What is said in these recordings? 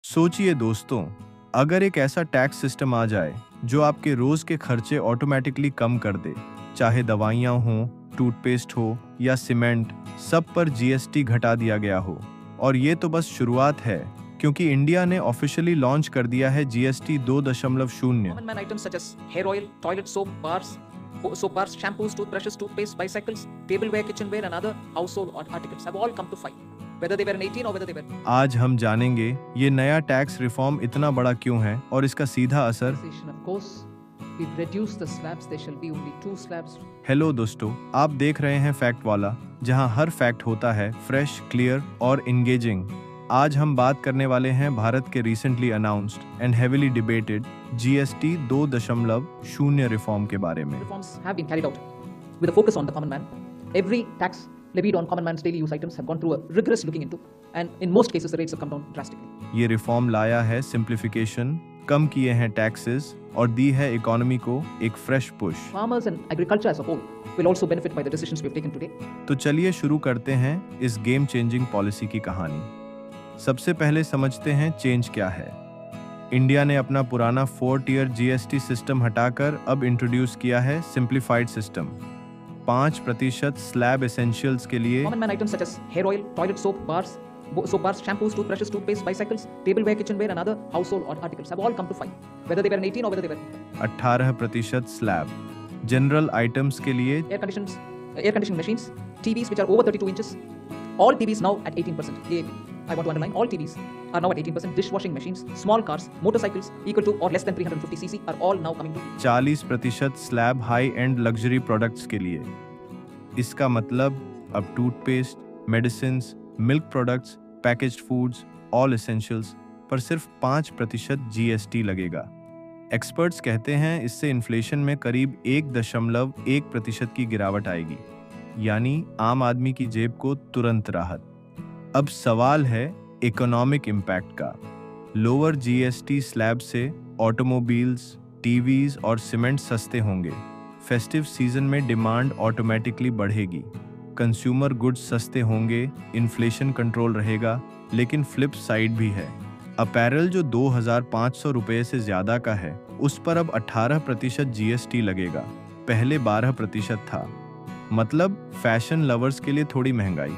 सोचिए दोस्तों, अगर एक ऐसा टैक्स सिस्टम आ जाए जो आपके रोज के खर्चे ऑटोमेटिकली कम कर दे, चाहे दवाइयाँ हों, टूथपेस्ट हो या सीमेंट, सब पर जीएसटी घटा दिया गया हो। और ये तो बस शुरुआत है, क्योंकि इंडिया ने ऑफिशियली लॉन्च कर दिया है GST 2.0। Common man items such as hair oil, toilet soap bars, shampoos, toothbrushes, toothpaste, bicycles, tableware, kitchenware, and other household articles have all come to fight, whether they were in 18 or whether they were. आज हम जानेंगे ये नया tax reform इतना बड़ा क्यों है और इसका सीधा असर। Of course, we've reduced the slabs. There shall be only 2 slabs. Hello दोस्तों, आप देख रहे हैं फैक्ट वाला, जहां हर फैक्ट होता है फ्रेश, क्लियर और इंगेजिंग। आज हम बात करने वाले हैं भारत के recently announced and heavily debated GST 2.0 reform के बारे में। Reforms have been carried out with a focus on the common man. Every tax levied on common man's daily use items have gone through a rigorous looking into, and in most cases the rates have come down drastically. ये reform लाया है simplification, कम किए हैं taxes और दी है economy को एक fresh push. Farmers and agriculture as a whole will also benefit by the decisions we have taken today. तो चलिए शुरू करते हैं इस गेम चेंजिंग पॉलिसी की कहानी। सबसे पहले समझते हैं चेंज क्या है। इंडिया ने अपना पुराना 4 टियर जीएसटी सिस्टम हटाकर अब इंट्रोड्यूस किया है सिंप्लीफाइड सिस्टम। 5% स्लैब एसेंशियल्स के लिए Common man items such as hair oil, toilet soap bars, shampoos, toothbrushes, toothpaste, bicycles, tableware, kitchenware, and other household articles have all come to fight, whether they were in 18 or whether they were 18% slab. General items के लिए air conditioning machines, TVs which are over 32 inches, all TVs now at 18%. I want to underline, all TVs are now at 18%. Dishwashing machines, small cars, motorcycles equal to or less than 350 cc are all now coming to 40% slab high and luxury products के लिए। इसका मतलब अब toothpaste, medicine, milk products, packaged foods, all essentials पर सिर्फ 5% GST लगेगा। Experts कहते हैं इससे इन्फ्लेशन में करीब 1.1% की गिरावट आएगी, यानी आम आदमी की जेब को तुरंत राहत। अब सवाल है इकोनॉमिक इम्पैक्ट का। लोअर जीएसटी स्लैब से ऑटोमोबाइल्स, टीवीज और सीमेंट सस्ते होंगे। फेस्टिव सीजन में डिमांड ऑटोमेटिकली बढ़ेगी। कंज्यूमर गुड्स सस्ते होंगे, इन्फ्लेशन कंट्रोल रहेगा। लेकिन फ्लिप साइड भी है। अपैरल जो 2,500 रुपये से ज़्यादा का है, उस पर अब 18% जीएसटी लगेगा। पहले 12% था। मतलब फैशन लवर्स के लिए थोड़ी महंगाई।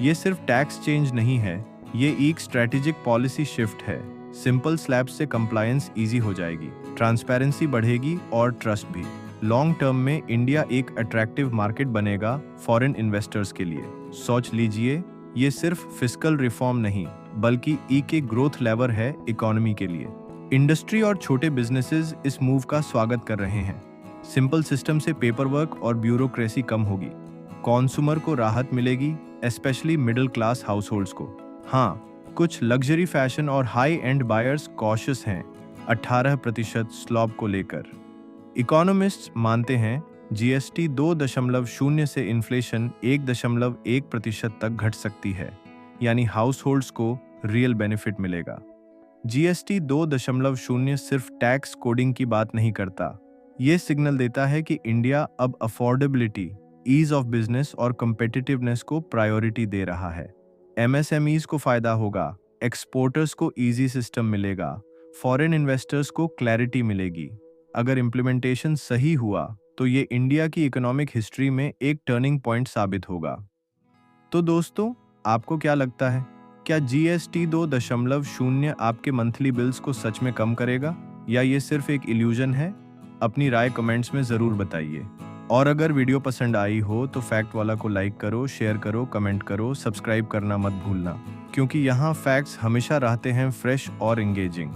ये सिर्फ टैक्स चेंज नहीं है, ये एक स्ट्रैटेजिक पॉलिसी शिफ्ट है। सिंपल स्लैब से कंप्लायंस इजी हो जाएगी, ट्रांसपेरेंसी बढ़ेगी और ट्रस्ट भी। लॉन्ग टर्म में इंडिया एक अट्रैक्टिव मार्केट बनेगा फॉरेन इन्वेस्टर्स के लिए। सोच लीजिए, ये सिर्फ फिस्कल रिफॉर्म नहीं, बल्कि एक ग्रोथ लेवर है इकोनॉमी के लिए। इंडस्ट्री और छोटे बिजनेसेस इस मूव का स्वागत कर रहे हैं। सिंपल सिस्टम से पेपर वर्क और ब्यूरोक्रेसी कम होगी। कॉन्सूमर को राहत मिलेगी, स्पेशली मिडिल क्लास हाउसहोल्ड्स को। हाँ, कुछ लग्जरी फैशन और हाई एंड बायर्स कॉशियस हैं 18% स्लॉब को लेकर। इकोनॉमिस्ट्स मानते हैं जीएसटी 2.0 से इन्फ्लेशन 1.1% तक घट सकती है, यानी हाउसहोल्ड्स को रियल बेनिफिट मिलेगा। जीएसटी 2.0 सिर्फ टैक्स कोडिंग की बात नहीं करता, ये सिग्नल देता है कि इंडिया अब अफोर्डेबिलिटी, ईज ऑफ बिजनेस और कम्पिटिटिवनेस को प्रायोरिटी दे रहा है। एमएसएमईज को फायदा होगा, एक्सपोर्टर्स को इजी सिस्टम मिलेगा, फॉरेन इन्वेस्टर्स को क्लैरिटी मिलेगी। अगर इम्प्लीमेंटेशन सही हुआ तो ये इंडिया की इकोनॉमिक हिस्ट्री में एक टर्निंग पॉइंट साबित होगा। तो दोस्तों, आपको क्या लगता है, क्या जीएसटी 2.0 आपके मंथली बिल्स को सच में कम करेगा या ये सिर्फ एक इल्यूजन है? अपनी राय कमेंट्स में ज़रूर बताइए। और अगर वीडियो पसंद आई हो तो फैक्ट वाला को लाइक करो, शेयर करो, कमेंट करो, सब्सक्राइब करना मत भूलना, क्योंकि यहाँ फैक्ट्स हमेशा रहते हैं फ्रेश और एंगेजिंग।